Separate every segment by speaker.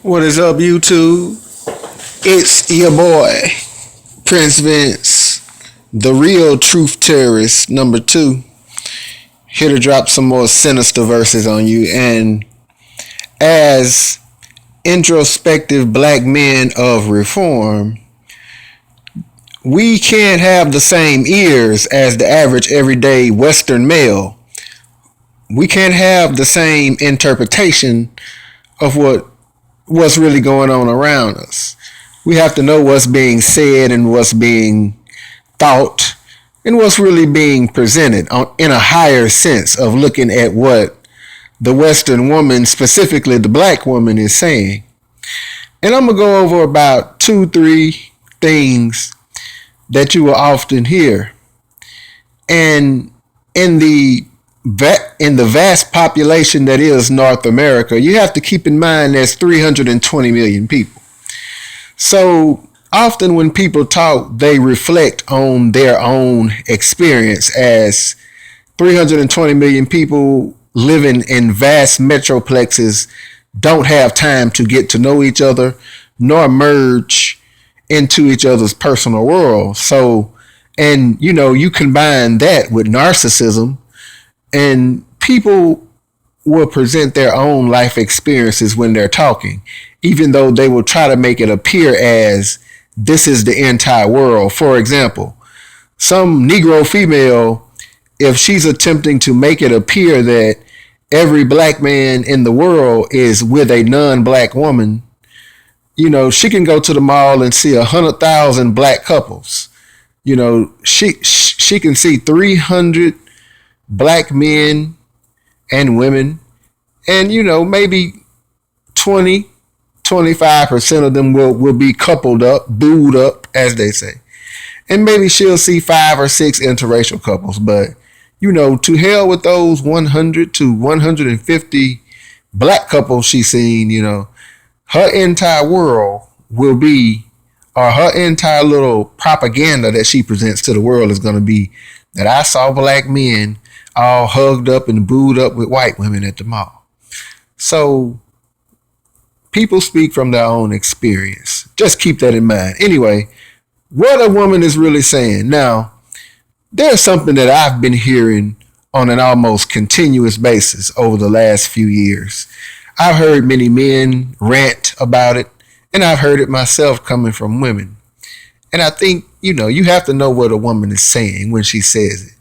Speaker 1: What is up, YouTube? It's your boy, Prince Vince, the real truth terrorist, number 2, here to drop some more sinister verses on you. And as introspective black men of reform, we can't have the same ears as the average everyday Western male. We can't have the same interpretation of what's really going on around us. We have to know what's being said and what's being thought and what's really being presented in a higher sense of looking at what the Western woman, specifically the black woman, is saying. And I'm going to go over about 2-3 things that you will often hear. And in the vast population that is North America, you have to keep in mind there's 320 million people. So often when people talk, they reflect on their own experience as 320 million people living in vast metroplexes don't have time to get to know each other nor merge into each other's personal world. So, and you combine that with narcissism, and people will present their own life experiences when they're talking, even though they will try to make it appear as this is the entire world. For example, some Negro female, if she's attempting to make it appear that every black man in the world is with a non-black woman, she can go to the mall and see 100,000 black couples. She can see 300 black men and women, and maybe 25% of them will be coupled up, booed up, as they say. And maybe she'll see 5 or 6 interracial couples. But to hell with those 100 to 150 black couples she's seen. Her entire world will be, or her entire little propaganda that she presents to the world is going to be that I saw black men all hugged up and booed up with white women at the mall. So people speak from their own experience. Just keep that in mind. Anyway, what a woman is really saying. Now, there's something that I've been hearing on an almost continuous basis over the last few years. I've heard many men rant about it, and I've heard it myself coming from women. And I think, you have to know what a woman is saying when she says it.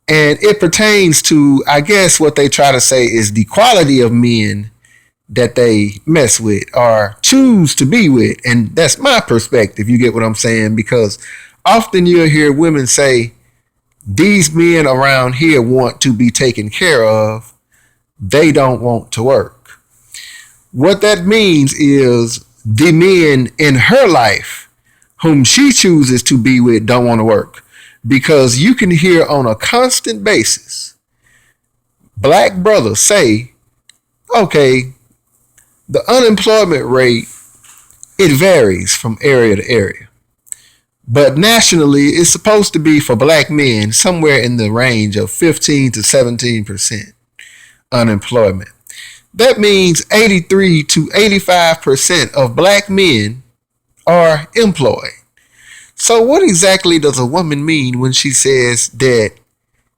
Speaker 1: And it pertains to, I guess, what they try to say is the quality of men that they mess with or choose to be with. And that's my perspective, you get what I'm saying? Because often you'll hear women say, these men around here want to be taken care of. They don't want to work. What that means is the men in her life whom she chooses to be with don't want to work. Because you can hear on a constant basis black brothers say, okay, the unemployment rate, it varies from area to area. But nationally, it's supposed to be for black men somewhere in the range of 15 to 17% unemployment. That means 83 to 85% of black men are employed. So what exactly does a woman mean when she says that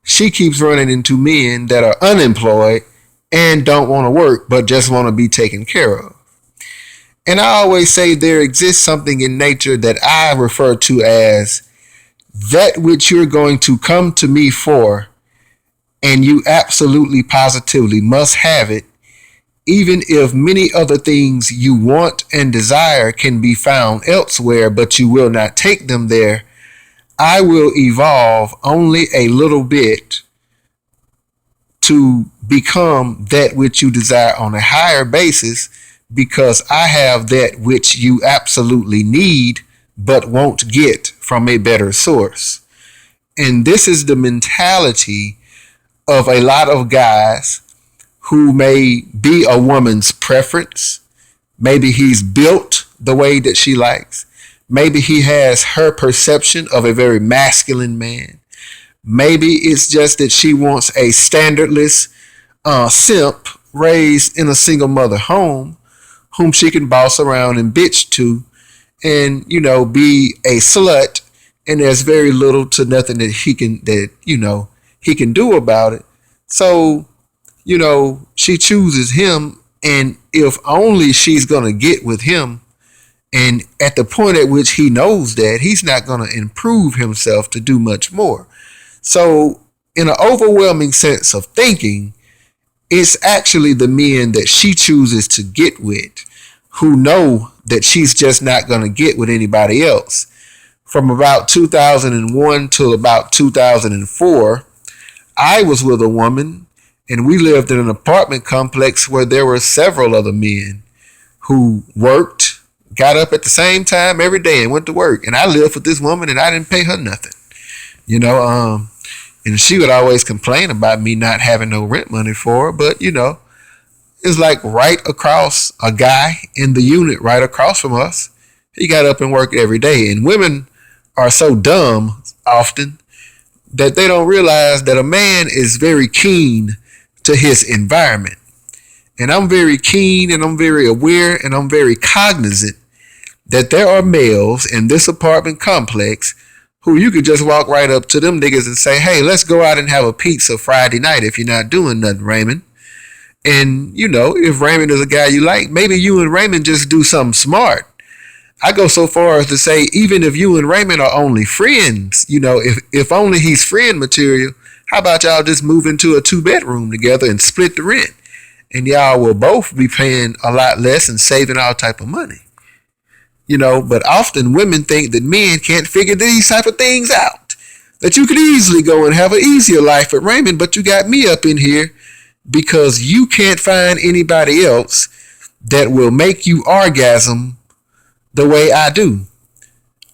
Speaker 1: she keeps running into men that are unemployed and don't want to work, but just want to be taken care of? And I always say there exists something in nature that I refer to as that which you're going to come to me for, and you absolutely positively must have it, even if many other things you want and desire can be found elsewhere, but you will not take them there. I will evolve only a little bit to become that which you desire on a higher basis, because I have that which you absolutely need but won't get from a better source. And this is the mentality of a lot of guys who may be a woman's preference. Maybe he's built the way that she likes. Maybe he has her perception of a very masculine man. Maybe it's just that she wants a standardless simp raised in a single mother home whom she can boss around and bitch to and, be a slut. And there's very little to nothing he can do about it. So, she chooses him. And if only she's going to get with him, and at the point at which he knows that, he's not going to improve himself to do much more. So, in an overwhelming sense of thinking, it's actually the men that she chooses to get with who know that she's just not going to get with anybody else. From about 2001 till about 2004, I was with a woman, and we lived in an apartment complex where there were several other men who worked, got up at the same time every day and went to work. And I lived with this woman and I didn't pay her nothing. And she would always complain about me not having no rent money for her. But, it's like right across, a guy in the unit right across from us, he got up and worked every day. And women are so dumb often that they don't realize that a man is very keen to his environment. And I'm very keen and I'm very aware and I'm very cognizant that there are males in this apartment complex who you could just walk right up to them niggas and say, hey, let's go out and have a pizza Friday night if you're not doing nothing, Raymond. And, if Raymond is a guy you like, maybe you and Raymond just do something smart. I go so far as to say, even if you and Raymond are only friends, if only he's friend material, how about y'all just move into a 2-bedroom together and split the rent? And y'all will both be paying a lot less and saving all type of money. But often women think that men can't figure these type of things out. That you could easily go and have an easier life at Raymond, but you got me up in here because you can't find anybody else that will make you orgasm the way I do.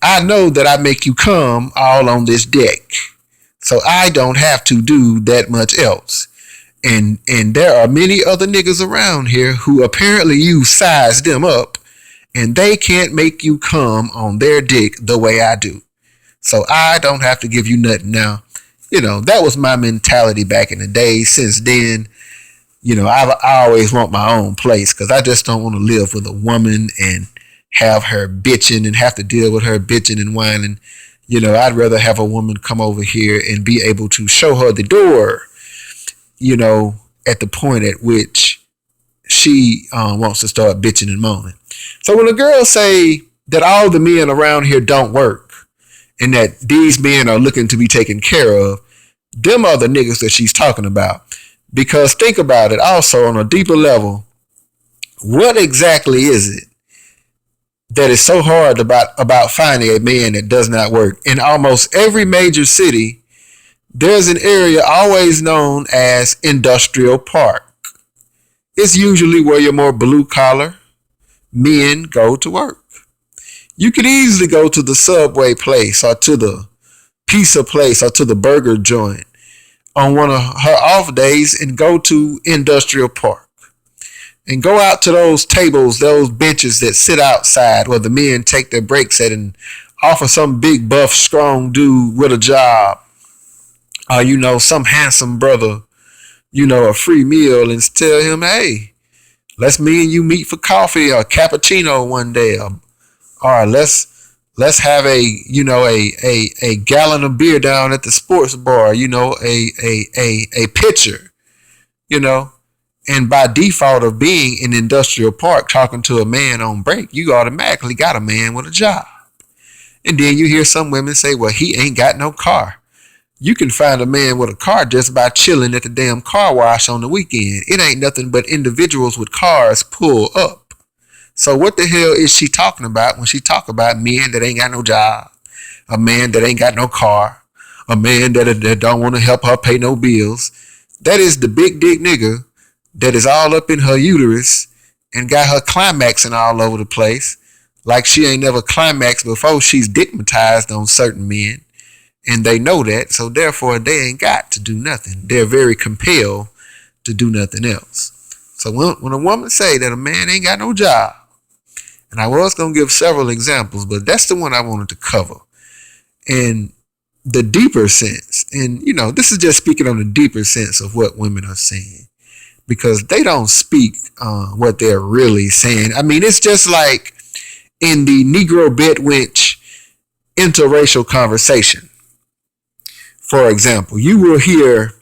Speaker 1: I know that I make you come all on this deck. So I don't have to do that much else. And there are many other niggas around here who apparently you sized them up and they can't make you come on their dick the way I do. So I don't have to give you nothing now. That was my mentality back in the day. Since then, I always want my own place because I just don't want to live with a woman and have her bitching and have to deal with her bitching and whining. I'd rather have a woman come over here and be able to show her the door, at the point at which she wants to start bitching and moaning. So when a girl say that all the men around here don't work and that these men are looking to be taken care of, them are the niggas that she's talking about. Because think about it also on a deeper level, what exactly is it that is so hard about finding a man that does not work? In almost every major city, there's an area always known as Industrial Park. It's usually where your more blue collar men go to work. You could easily go to the Subway place or to the pizza place or to the burger joint on one of her off days and go to Industrial Park and go out to those tables, those benches that sit outside where the men take their breaks at and offer some big buff strong dude with a job or some handsome brother a free meal and tell him, hey, me and you meet for coffee or cappuccino one day, or let's have a gallon of beer down at the sports bar, a pitcher, and by default of being in Industrial Park talking to a man on break, you automatically got a man with a job. And then you hear some women say, well, he ain't got no car. You can find a man with a car just by chilling at the damn car wash on the weekend. It ain't nothing but individuals with cars pull up. So what the hell is she talking about when she talk about men that ain't got no job, a man that ain't got no car, a man that don't want to help her pay no bills? That is the big dick nigga that is all up in her uterus and got her climaxing all over the place like she ain't never climaxed before. She's stigmatized on certain men. And they know that, so therefore they ain't got to do nothing. They're very compelled to do nothing else. So when a woman say that a man ain't got no job, and I was going to give several examples, but that's the one I wanted to cover. And the deeper sense, and this is just speaking on the deeper sense of what women are saying. because they don't speak what they're really saying. I mean, it's just like in the Negro Bedwench interracial conversation. For example, you will hear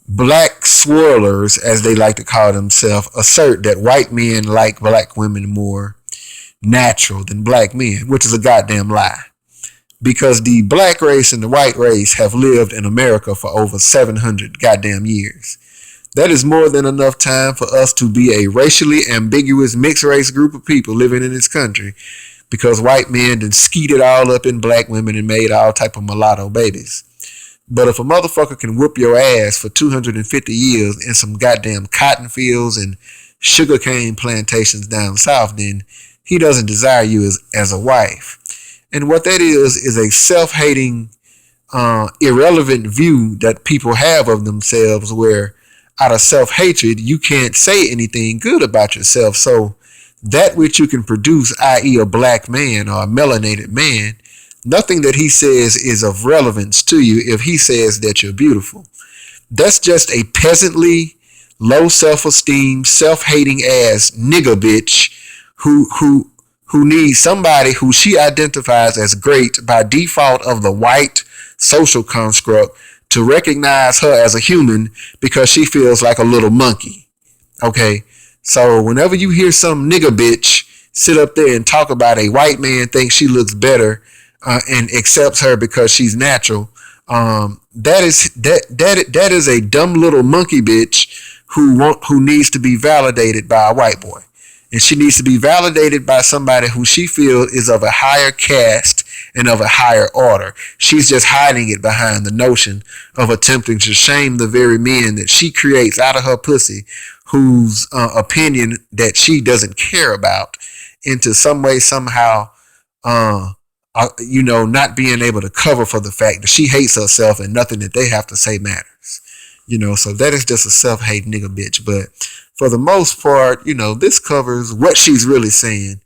Speaker 1: black swirlers, as they like to call themselves, assert that white men like black women more natural than black men, which is a goddamn lie. Because the black race and the white race have lived in America for over 700 goddamn years. That is more than enough time for us to be a racially ambiguous mixed race group of people living in this country, because white men done skeeted all up in black women and made all type of mulatto babies. But if a motherfucker can whoop your ass for 250 years in some goddamn cotton fields and sugarcane plantations down south, then he doesn't desire you as a wife. And what that is a self-hating, irrelevant view that people have of themselves, where out of self-hatred, you can't say anything good about yourself. So that which you can produce, i.e. a black man or a melanated man, nothing that he says is of relevance to you if he says that you're beautiful. That's just a peasantly, low self-esteem, self-hating ass nigga bitch who needs somebody who she identifies as great by default of the white social construct to recognize her as a human because she feels like a little monkey. Okay? So whenever you hear some nigga bitch sit up there and talk about a white man thinks she looks better and accepts her because she's natural, that is a dumb little monkey bitch who needs to be validated by a white boy. And she needs to be validated by somebody who she feels is of a higher caste and of a higher order. She's just hiding it behind the notion of attempting to shame the very men that she creates out of her pussy, whose opinion that she doesn't care about, into some way, somehow, not being able to cover for the fact that she hates herself and nothing that they have to say matters. So that is just a self-hate nigga bitch. But for the most part, this covers what she's really saying.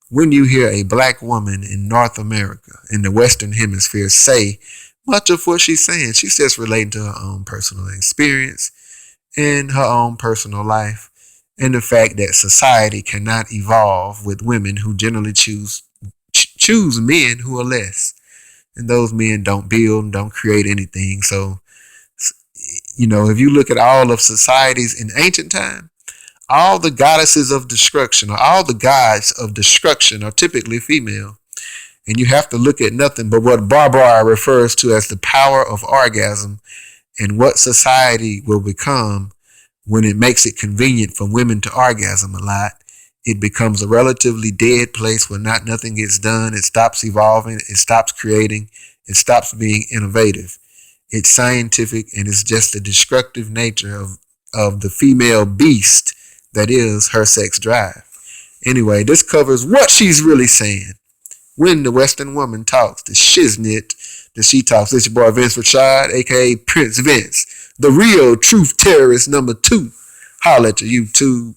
Speaker 1: When you hear a black woman in North America, in the Western Hemisphere, say much of what she's saying, she's just relating to her own personal experience and her own personal life, and the fact that society cannot evolve with women who generally choose men who are less. And those men don't build and don't create anything. So, if you look at all of societies in ancient time, all the goddesses of destruction, or all the gods of destruction, are typically female. And you have to look at nothing but what Barbara refers to as the power of orgasm, and what society will become when it makes it convenient for women to orgasm a lot. It becomes a relatively dead place where nothing gets done. It stops evolving. It stops creating. It stops being innovative. It's scientific, and it's just the destructive nature of the female beast that is her sex drive. Anyway, this covers what she's really saying when the Western woman talks, the shiznit that she talks. It's your boy Vince Rashad, aka Prince Vince, the real truth terrorist number 2. Holla at your YouTube.